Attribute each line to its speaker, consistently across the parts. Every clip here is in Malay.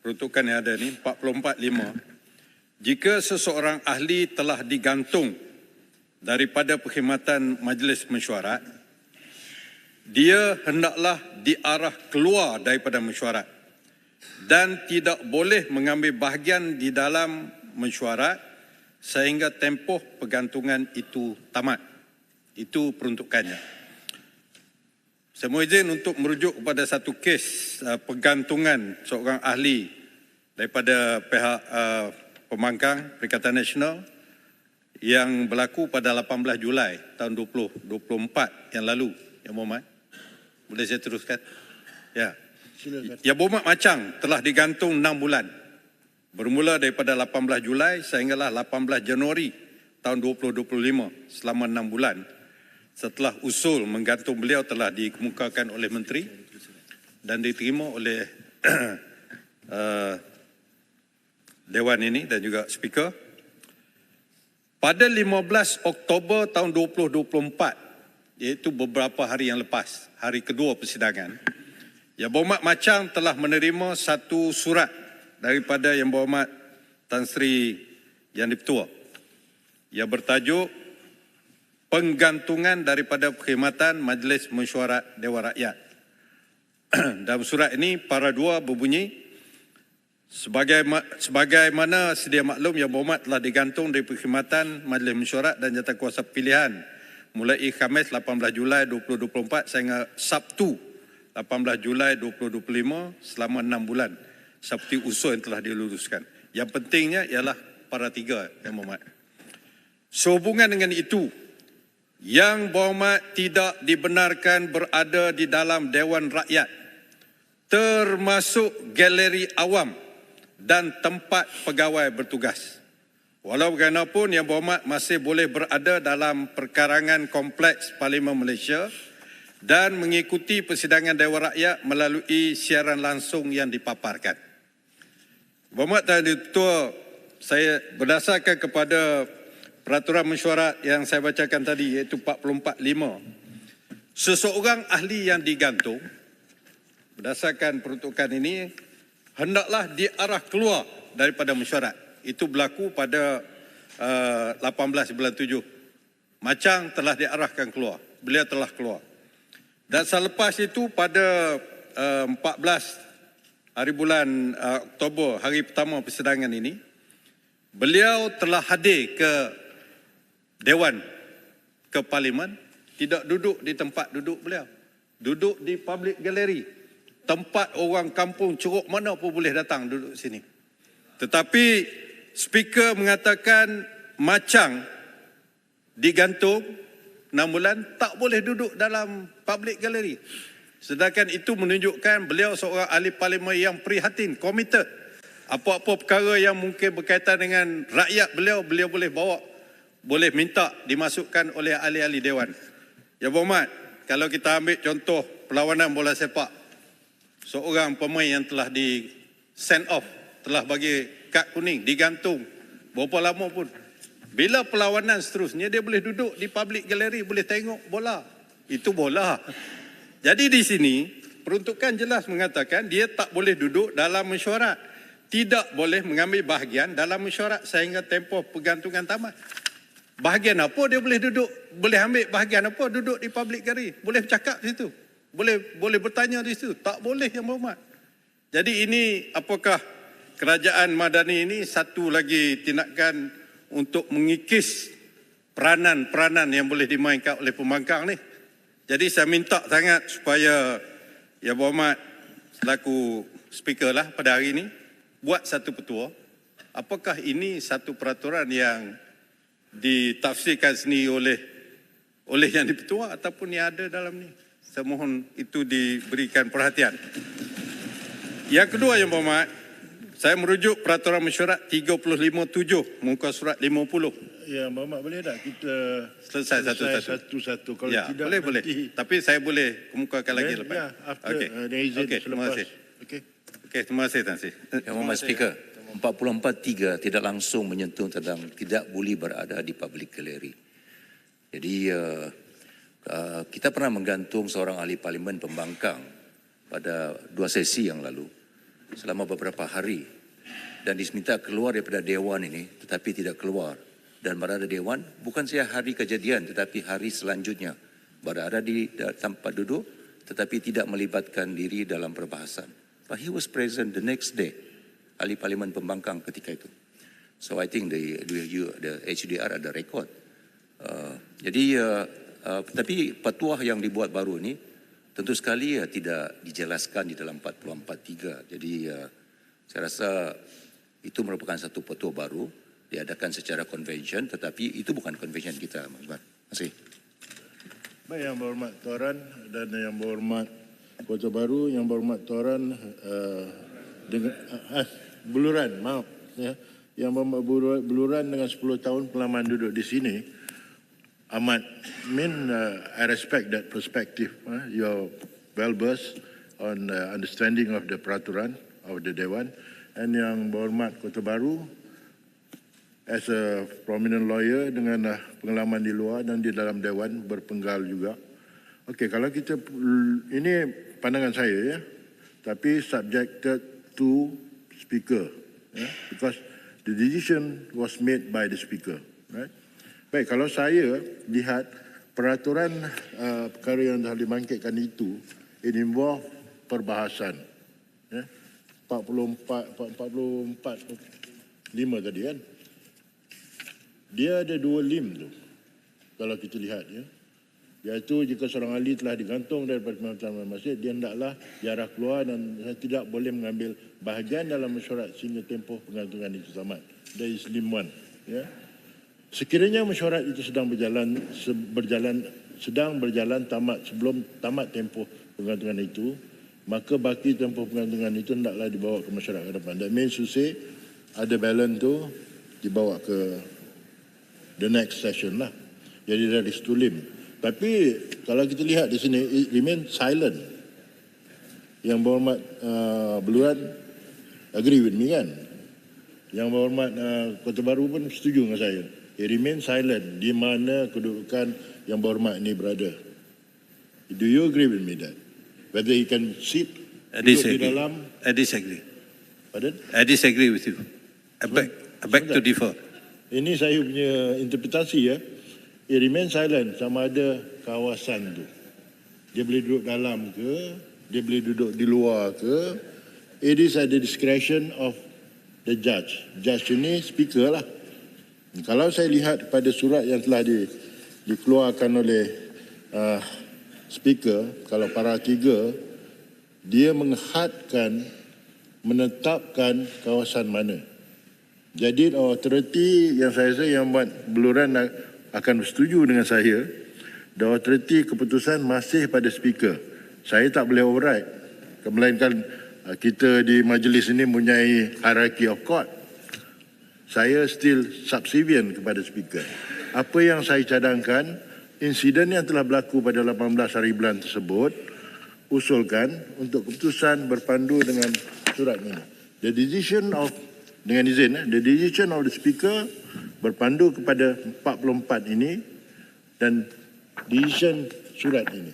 Speaker 1: peruntukan yang ada ni 44.5, jika seseorang ahli telah digantung daripada perkhidmatan Majlis Mesyuarat, dia hendaklah diarah keluar daripada mesyuarat dan tidak boleh mengambil bahagian di dalam mesyuarat sehingga tempoh pergantungan itu tamat. Itu peruntukannya. Saya mohon izin untuk merujuk kepada satu kes pergantungan seorang ahli daripada pihak Pembangkang Perikatan Nasional yang berlaku pada 18 Julai tahun 2024 yang lalu. Yang Berhormat, boleh saya teruskan? Ya. Silakan. Yang Berhormat Macang telah digantung 6 bulan. Bermula daripada 18 Julai sehinggalah 18 Januari tahun 2025 selama 6 bulan. Setelah usul menggantung beliau telah dikemukakan oleh Menteri dan diterima oleh Dewan ini dan juga Speaker. Pada 15 Oktober tahun 2024, iaitu beberapa hari yang lepas, hari kedua persidangan, Yang Berhormat Macang telah menerima satu surat daripada Yang Berhormat Tan Sri Yang di-Pertua yang bertajuk penggantungan daripada perkhidmatan Majlis Mesyuarat Dewan Rakyat. Dalam surat ini, para dua berbunyi, sebagaimana sedia maklum, Yang Berhormat telah digantung dari perkhidmatan Majlis Mesyuarat dan Jawatankuasa Pilihan mulai Khamis 18 Julai 2024 sehingga Sabtu 18 Julai 2025 selama 6 bulan seperti usul yang telah diluruskan. Yang pentingnya ialah para tiga, Yang Berhormat. Sehubungan dengan itu, Yang Berhormat tidak dibenarkan berada di dalam Dewan Rakyat, termasuk galeri awam dan tempat pegawai bertugas. Walau bagaimanapun, Yang Berhormat masih boleh berada dalam perkarangan kompleks Parlimen Malaysia dan mengikuti persidangan Dewan Rakyat melalui siaran langsung yang dipaparkan. Berhormat Tan Ketua, saya berdasarkan kepada peraturan mesyuarat yang saya bacakan tadi, iaitu 44.5, seseorang ahli yang digantung berdasarkan peruntukan ini hendaklah diarah keluar daripada mesyuarat. Itu berlaku pada 18 bulan 7. Macang telah diarahkan keluar. Beliau telah keluar. Dan selepas itu pada 14 hari bulan Oktober, hari pertama persidangan ini, beliau telah hadir ke Dewan, ke Parlimen, tidak duduk di tempat duduk beliau. Duduk di public gallery. Tempat orang kampung Ceruk mana pun boleh datang duduk sini. Tetapi Speaker mengatakan Macang digantung 6 bulan tak boleh duduk dalam public gallery. Sedangkan itu menunjukkan beliau seorang ahli parlimen yang prihatin, committed. Apa-apa perkara yang mungkin berkaitan dengan rakyat beliau, beliau boleh bawa, boleh minta dimasukkan oleh ahli-ahli Dewan. Ya Berhormat, kalau kita ambil contoh perlawanan bola sepak, seorang pemain yang telah di send off, telah bagi kad kuning, digantung berapa lama pun. Bila perlawanan seterusnya, dia boleh duduk di public gallery, boleh tengok bola. Itu bola. Jadi di sini, peruntukan jelas mengatakan dia tak boleh duduk dalam mesyuarat. Tidak boleh mengambil bahagian dalam mesyuarat sehingga tempoh pergantungan tamat. Bahagian apa dia boleh duduk? Boleh ambil bahagian apa? Duduk di public gallery. Boleh bercakap di situ. Boleh bertanya di situ. Tak boleh, Yang Berhormat. Jadi ini apakah kerajaan Madani ini satu lagi tindakan untuk mengikis peranan-peranan yang boleh dimainkan oleh pembangkang ni. Jadi saya minta sangat supaya Yang Berhormat selaku speaker lah pada hari ini buat satu petua. Apakah ini satu peraturan yang ditafsirkan sendiri oleh yang di-Pertua ataupun yang ada dalam ni? Saya mohon itu diberikan perhatian. Yang kedua, Yang Berhormat, saya merujuk peraturan mesyuarat 35.7 muka surat 50.
Speaker 2: Ya, Berhormat, boleh tak kita
Speaker 1: selesai satu-satu?
Speaker 2: Kalau
Speaker 1: ya,
Speaker 2: tidak
Speaker 1: boleh. Tapi saya boleh kemukakan lagi lepas.
Speaker 2: Ya, after
Speaker 1: Okey, terima kasih. Okey, terima kasih Tan Sri.
Speaker 3: Yang Berhormat Speaker, 44.3 tidak langsung menyentuh tentang tidak boleh berada di public gallery. Jadi kita pernah menggantung seorang ahli parlimen pembangkang pada 2 sesi yang lalu selama beberapa hari dan diminta keluar daripada Dewan ini tetapi tidak keluar dan berada di Dewan bukan saja hari kejadian tetapi hari selanjutnya berada di tempat duduk tetapi tidak melibatkan diri dalam perbahasan. But he was present the next day, ahli Parlimen Pembangkang ketika itu. So I think the HDR ada rekod. Tapi petuah yang dibuat baru ini tentu sekali tidak dijelaskan di dalam 44.3. Jadi saya rasa itu merupakan satu petuah baru diadakan secara convention tetapi itu bukan convention kita. Terima kasih.
Speaker 2: Baik, Yang Berhormat Tuan dan Yang Berhormat Kota Baru, Yang Berhormat Tuan dengan Beluran, maaf ya. Yang Berhormat Beluran dengan 10 tahun pengalaman duduk di sini. Ahmad Min, I respect that perspective. You're well versed on understanding of the peraturan of the Dewan. And Yang Berhormat Kota Baru, as a prominent lawyer dengan pengalaman di luar dan di dalam Dewan berpenggal juga. Okey, kalau kita, ini pandangan saya ya, tapi subjected to speaker, ya, because the decision was made by the speaker, right? Baik, kalau saya lihat peraturan perkara yang dah dibangkitkan itu, it involve perbahasan. Ya, 5 tadi kan. Dia ada 2 lim tu, kalau kita lihat ya. Iaitu jika seorang ahli telah digantung daripada pemerintahan masjid, dia hendaklah diarah keluar dan tidak boleh mengambil bahagian dalam mesyuarat sehingga tempoh penggantungan itu tamat. That is lim 1. Ya. Sekiranya mesyuarat itu sedang berjalan tamat sebelum tamat tempoh penggantungan itu, maka baki tempoh penggantungan itu hendaklah dibawa ke mesyuarat ke depan. That means to say ada balance tu dibawa ke the next session lah. Jadi dari lim. Tapi kalau kita lihat di sini, it remain silent. Yang Berhormat Beluran agree with me kan? Yang Berhormat Kota Baru pun setuju dengan saya. It remain silent di mana kedudukan Yang Berhormat ini berada. Do you agree with me that? Whether he can sit duduk di dalam?
Speaker 1: I disagree.
Speaker 2: Pardon?
Speaker 1: I disagree with you. I beg to differ.
Speaker 2: Ini saya punya interpretasi ya. It remain silent sama ada kawasan tu. Dia boleh duduk dalam ke, dia boleh duduk di luar ke. It is at the discretion of the judge. Judge ini speaker lah. Kalau saya lihat pada surat yang telah dikeluarkan oleh speaker, kalau para 3, dia menetapkan kawasan mana. Jadi authority yang saya rasa yang buat Beluran akan bersetuju dengan saya, the authority keputusan masih pada speaker. Saya tak boleh override, melainkan kita di majlis ini mempunyai hierarchy of court. Saya still subservient kepada speaker. Apa yang saya cadangkan, insiden yang telah berlaku pada 18 hari bulan tersebut, usulkan untuk keputusan berpandu dengan surat ini. The decision of the speaker berpandu kepada 44 ini dan decision surat ini.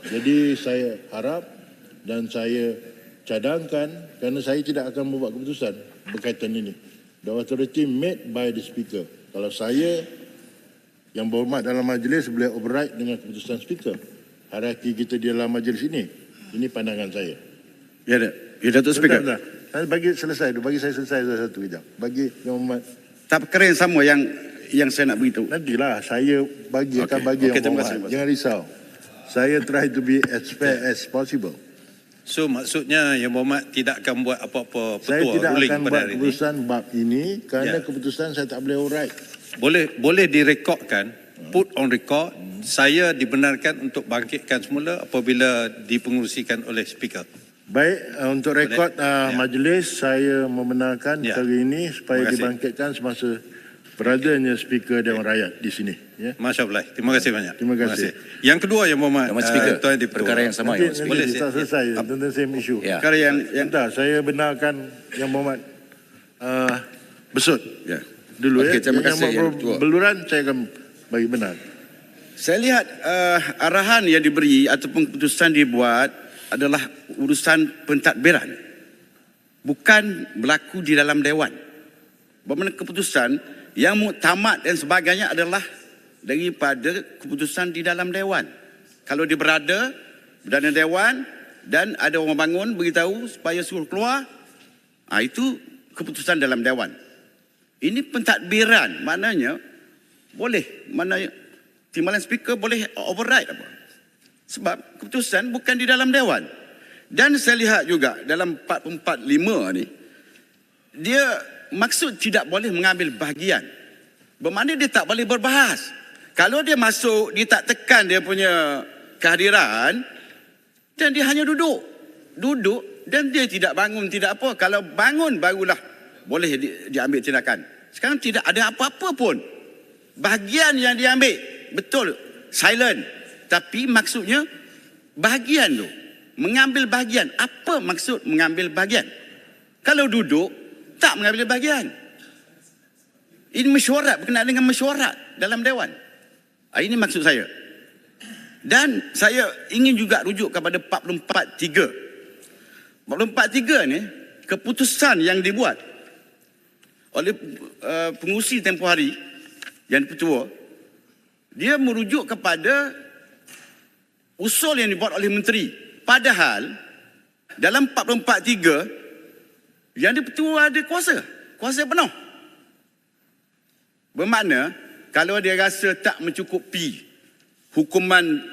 Speaker 2: Jadi saya harap dan saya cadangkan, kerana saya tidak akan membuat keputusan berkaitan ini. The authority made by the speaker. Kalau saya yang berhormat dalam majlis boleh override dengan keputusan speaker. Hierarki kita di dalam majlis ini. Ini pandangan saya.
Speaker 4: Ya, Datuk Speaker.
Speaker 2: Bagi saya selesai satu kejap. Bagi yang hormat.
Speaker 4: Tak perkara yang sama yang saya nak beritahu.
Speaker 2: Nantilah saya akan bagi yang hormat. Jangan risau. Saya try to be as fair as possible.
Speaker 1: So maksudnya Yang Berhormat tidak akan buat apa-apa
Speaker 2: Saya
Speaker 1: petua
Speaker 2: tidak
Speaker 1: ruling
Speaker 2: akan
Speaker 1: pada
Speaker 2: buat
Speaker 1: hari ini.
Speaker 2: keputusan bab ini kerana keputusan saya tak boleh override.
Speaker 1: Boleh direkodkan, put on record, saya dibenarkan untuk bangkitkan semula apabila dipengerusikan oleh speaker.
Speaker 2: Baik, untuk rekod majlis saya membenarkan perkara ini supaya dibangkitkan semasa beradanya speaker Dewan Rakyat di sini. Ya.
Speaker 1: Masya Allah. Terima kasih banyak.
Speaker 2: Terima kasih.
Speaker 1: Yang kedua Yang Berhormat,
Speaker 3: Tuan perkara yang sama.
Speaker 2: Nanti kita selesai tentang same issue.
Speaker 3: Ya.
Speaker 4: Perkara yang
Speaker 2: saya benarkan Yang Berhormat Besut.
Speaker 4: Ya.
Speaker 2: Dulu
Speaker 4: Okey, terima
Speaker 2: Yang
Speaker 4: kasih, Yang Ketua.
Speaker 2: Beluran saya akan bagi benar.
Speaker 4: saya lihat arahan yang diberi ataupun keputusan dibuat adalah urusan pentadbiran, bukan berlaku di dalam Dewan. Bermakna keputusan yang muktamad dan sebagainya adalah daripada keputusan di dalam Dewan. Kalau dia berada dalam Dewan dan ada orang bangun beritahu supaya suruh keluar, itu keputusan dalam Dewan. Ini pentadbiran, maknanya boleh, maknanya timbalan speaker boleh override apa. Sebab keputusan bukan di dalam Dewan. Dan saya lihat juga dalam 445 ni, dia maksud tidak boleh mengambil bahagian. Bermakna dia tak boleh berbahas. Kalau dia masuk, dia tak tekan dia punya kehadiran, dan dia hanya duduk. Duduk dan dia tidak bangun, tidak apa. Kalau bangun barulah boleh diambil tindakan. Sekarang tidak ada apa-apa pun. Bahagian yang diambil, betul, silent. Tapi maksudnya bahagian tu. Mengambil bahagian. Apa maksud mengambil bahagian? Kalau duduk, tak mengambil bahagian. Ini mesyuarat, berkenaan dengan mesyuarat dalam Dewan. Ini maksud saya. Dan saya ingin juga rujuk kepada 44.3. 44.3 ni, keputusan yang dibuat oleh pengurusi tempoh hari, yang ketua, dia merujuk kepada usul yang dibuat oleh menteri. Padahal dalam 44.3 yang dipetua ada kuasa penuh. Bermakna kalau dia rasa tak mencukupi hukuman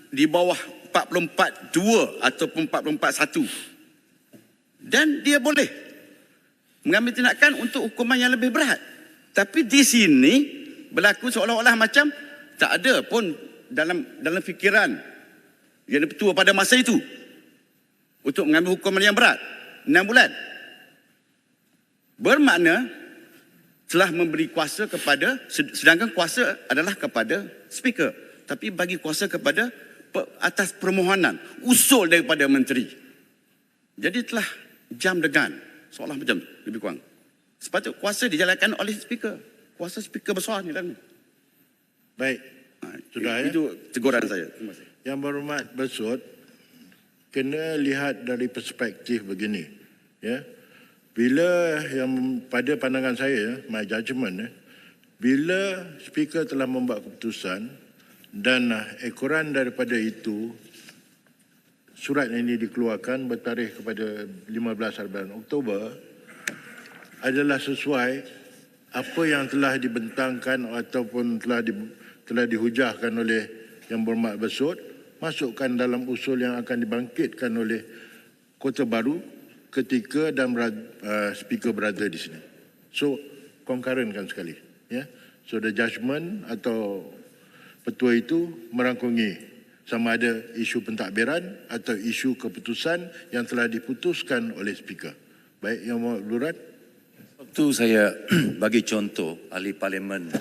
Speaker 4: di bawah 44.2 ataupun 44.1, dan dia boleh mengambil tindakan untuk hukuman yang lebih berat. Tapi di sini berlaku seolah-olah macam tak ada pun dalam fikiran yang dipetua pada masa itu untuk mengambil hukuman yang berat 6 bulan. Bermakna telah memberi kuasa kepada, sedangkan kuasa adalah kepada speaker, tapi bagi kuasa kepada atas permohonan usul daripada menteri. Jadi telah jam dengan seolah macam tu, lebih kurang. Sepatutnya kuasa dijalankan oleh speaker. Kuasa speaker besar ni dalam.
Speaker 2: Baik. Sudah ya?
Speaker 4: Itu teguran saya. Terima kasih.
Speaker 2: Yang berhormat Bersud, kena lihat dari perspektif begini. Ya. Bila yang pada pandangan saya, my judgement, bila speaker telah membuat keputusan dan ekoran daripada itu, surat ini dikeluarkan bertarikh kepada 15 bulan Oktober, adalah sesuai apa yang telah dibentangkan ataupun telah dihujahkan oleh Yang Berhormat Bersud, masukkan dalam usul yang akan dibangkitkan oleh Kota Baru ketika dan speaker berada di sini. So, concurrent kan sekali. Ya? So, the judgement atau petua itu merangkungi sama ada isu pentadbiran atau isu keputusan yang telah diputuskan oleh speaker. Baik, Yang Berhormat Beluran.
Speaker 3: Waktu saya bagi contoh ahli parlimen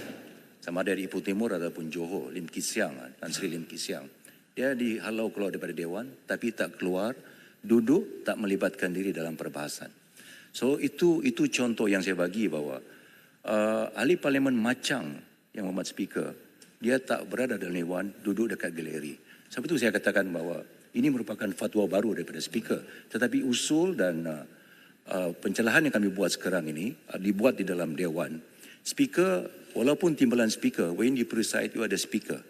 Speaker 3: sama ada di Ipoh Timur ataupun Johor, Lim Kee Siang, Tan Sri Lim Kee Siang. Dia dihalau keluar daripada Dewan, tapi tak keluar, duduk, tak melibatkan diri dalam perbahasan. So itu contoh yang saya bagi bahawa ahli parlimen macang yang hormat speaker, dia tak berada dalam Dewan, duduk dekat galeri. Sebab itu saya katakan bahawa ini merupakan fatwa baru daripada speaker. Tetapi usul dan pencerahan yang kami buat sekarang ini dibuat di dalam Dewan. Speaker, walaupun timbalan speaker, when you preside, you ada speaker.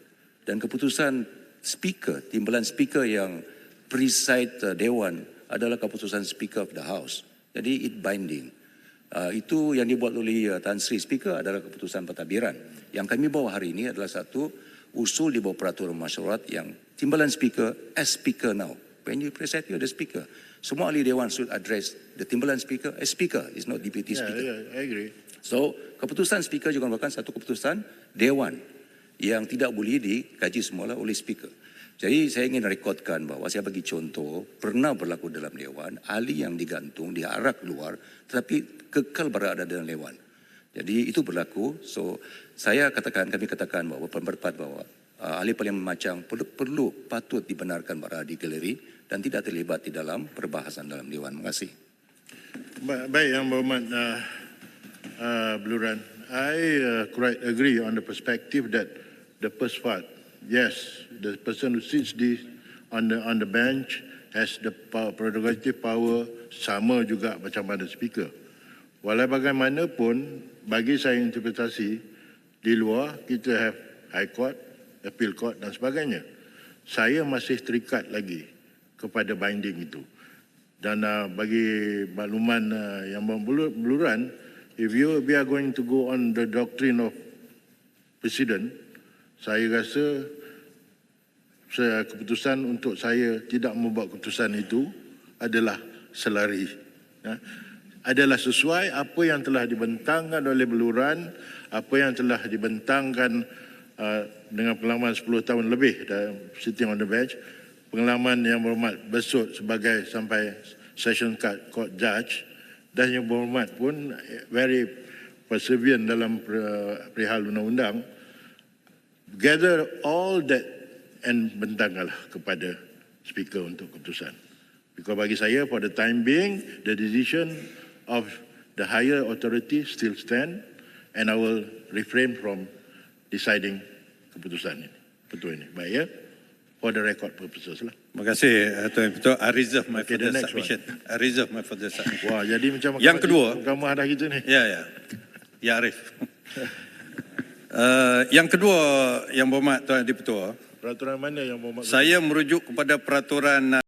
Speaker 3: Dan keputusan speaker, timbalan speaker yang preside Dewan adalah keputusan Speaker of the House. Jadi it binding. Itu yang dibuat oleh Tan Sri Speaker adalah keputusan pentadbiran. Yang kami bawa hari ini adalah satu usul di bawah peraturan masyarakat yang timbalan speaker as speaker now. When you preside, you ada speaker. Semua ahli Dewan should address the timbalan speaker as speaker, is not deputy speaker.
Speaker 2: Yeah, I agree.
Speaker 3: So, keputusan speaker juga merupakan satu keputusan Dewan yang tidak boleh dikaji semula oleh speaker. Jadi saya ingin rekodkan bahawa saya bagi contoh pernah berlaku dalam Dewan, ahli yang digantung, diarak keluar tetapi kekal berada dalam Dewan. Jadi itu berlaku. So kami katakan bahawa pendapat bahawa ahli parlimen macam perlu patut dibenarkan berada di galeri dan tidak terlibat di dalam perbahasan dalam Dewan. Terima kasih.
Speaker 2: Baik, Yang Berhormat Beluran. I quite agree on the perspective that the first part, yes, the person who sits on the bench has the prerogative power sama juga macam ada speaker. Walau bagaimanapun, bagi saya interpretasi, di luar kita have High Court, Appeal Court dan sebagainya. Saya masih terikat lagi kepada binding itu. Dan bagi makluman yang beluran, if we are going to go on the doctrine of Presiden, saya rasa keputusan untuk saya tidak membuat keputusan itu adalah selari. Adalah sesuai apa yang telah dibentangkan oleh beluran, apa yang telah dibentangkan dengan pengalaman 10 tahun lebih dalam sitting on the bench, pengalaman yang berhormat besut sebagai sampai session court judge, dan yang berhormat pun very perseverant dalam perihal undang-undang. Gather all that and bentangkanlah kepada speaker untuk keputusan. Because bagi saya, for the time being, the decision of the higher authority still stand, and I will refrain from deciding keputusan ini. Betul ini. Baik ya? For the record purposes lah.
Speaker 1: Terima kasih Tuan Ketua. I reserve my
Speaker 2: Okay, the
Speaker 1: further
Speaker 2: next
Speaker 1: submission. I reserve my further submission.
Speaker 2: Wah, jadi macam
Speaker 1: Yang kedua.
Speaker 2: mahkamah dah kita ni.
Speaker 1: Ya. Ya Arif. Yang kedua yang berhormat Tuan Ketua,
Speaker 2: Peraturan mana yang berhormat?
Speaker 1: saya merujuk kepada peraturan